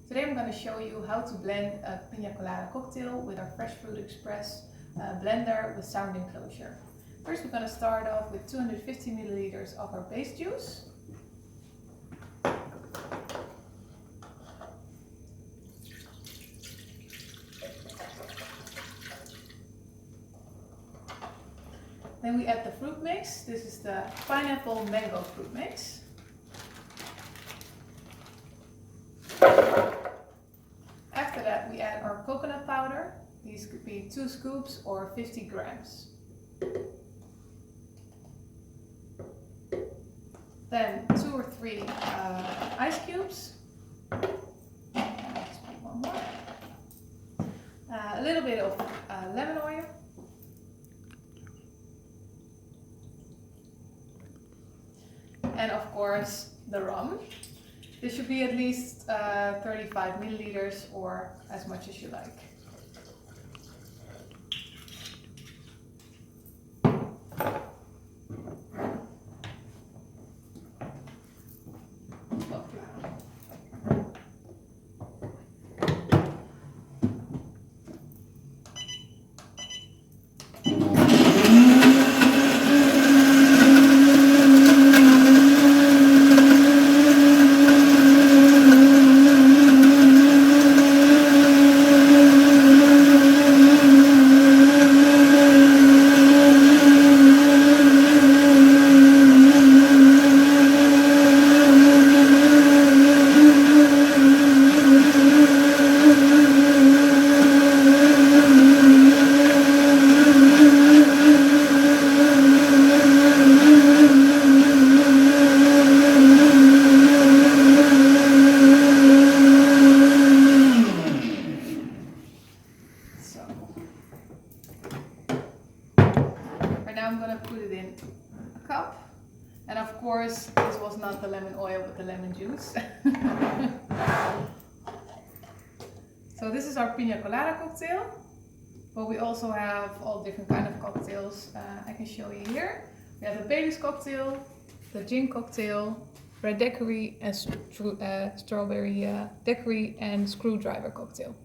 Today I'm going to show you how to blend a pina colada cocktail with our Fresh Fruit Express blender with sound enclosure. First we're going to start off with 250 milliliters of our base juice. Then we add the fruit mix. This is the pineapple mango fruit mix. After that we add our coconut powder. These could be 2 scoops or 50 grams. Then 2 or 3 ice cubes. Just put one more. A little bit of lemon oil. And of course the rum. This should be at least 35 milliliters or as much as you like. Now I'm going to put it in a cup, and of course this was not the lemon oil but the lemon juice. So this is our pina colada cocktail, but we also have all different kind of cocktails. I can show you here. We have the Baileys cocktail, the gin cocktail, red daiquiri and strawberry daiquiri and screwdriver cocktail.